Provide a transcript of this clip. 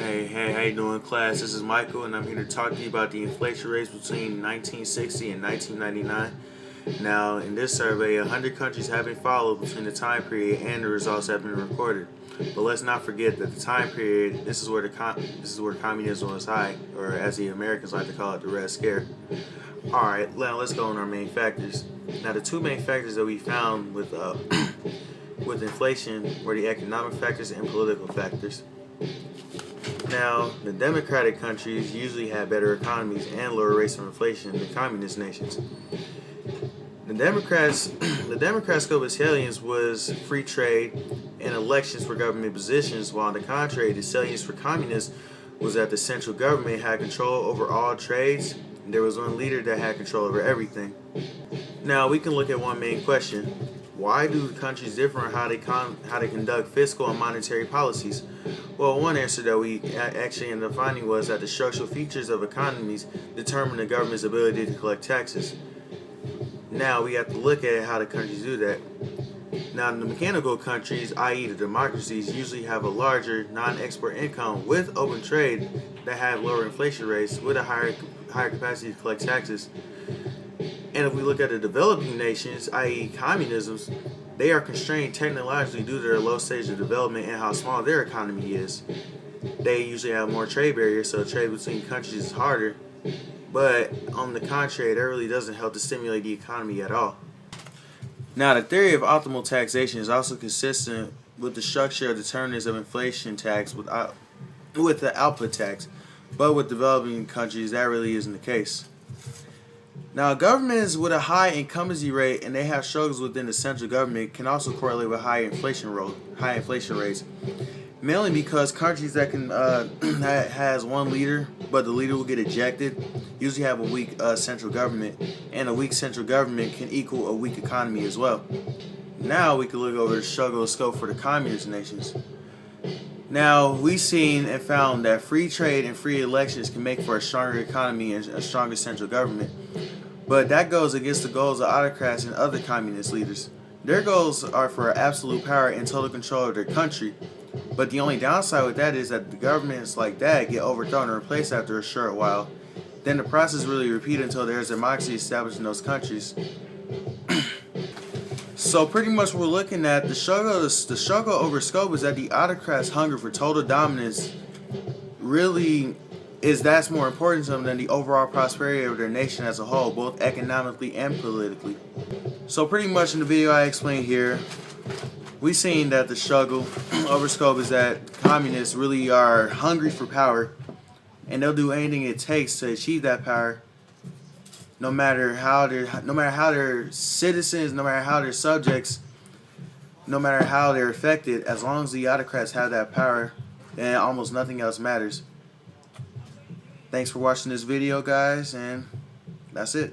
Hey, how you doing, class? This is Michael, and I'm here to talk to you about the inflation rates between 1960 and 1999. Now, in this survey, 100 countries have been followed between the time period, and the results have been recorded. But let's not forget that the time period, this is where communism was high, or as the Americans like to call it, the Red Scare. All right, now let's go on our main factors. Now, the two main factors that we found with with inflation were the economic factors and political factors. Now, the democratic countries usually have better economies and lower rates of inflation than communist nations. The Democrats' scope of salience was free trade and elections for government positions, while on the contrary, the salience for communists was that the central government had control over all trades, and there was one leader that had control over everything. Now, we can look at one main question. Why do countries differ in how they conduct fiscal and monetary policies? Well, one answer that we actually ended up finding was that the structural features of economies determine the government's ability to collect taxes. Now, we have to look at how the countries do that. Now, the mechanical countries, i.e. the democracies, usually have a larger non-export income with open trade that have lower inflation rates with a higher capacity to collect taxes. And if we look at the developing nations, i.e. communisms, they are constrained technologically due to their low stage of development and how small their economy is. They usually have more trade barriers, so trade between countries is harder. But on the contrary, that really doesn't help to stimulate the economy at all. Now, the theory of optimal taxation is also consistent with the structure of determinants of inflation tax with the output tax. But with developing countries, that really isn't the case. Now, governments with a high incumbency rate and they have struggles within the central government can also correlate with high inflation rates, mainly because countries that can that has one leader, but the leader will get ejected, usually have a weak central government, and a weak central government can equal a weak economy as well. Now we can look over the struggle scope for the communist nations. Now, we've seen and found that free trade and free elections can make for a stronger economy and a stronger central government. But that goes against the goals of autocrats and other communist leaders. Their goals are for absolute power and total control of their country. But the only downside with that is that the governments like that get overthrown and replaced after a short while. Then the process really repeats until there's democracy established in those countries. So pretty much we're looking at the struggle over scope is that the autocrats' hunger for total dominance really that's more important to them than the overall prosperity of their nation as a whole, both economically and politically. So pretty much in the video I explained here, we've seen that the struggle over scope is that communists really are hungry for power, and they'll do anything it takes to achieve that power. No matter how their citizens, no matter how their subjects, no matter how they're affected, as long as the autocrats have that power, then almost nothing else matters. Thanks for watching this video, guys, and that's it.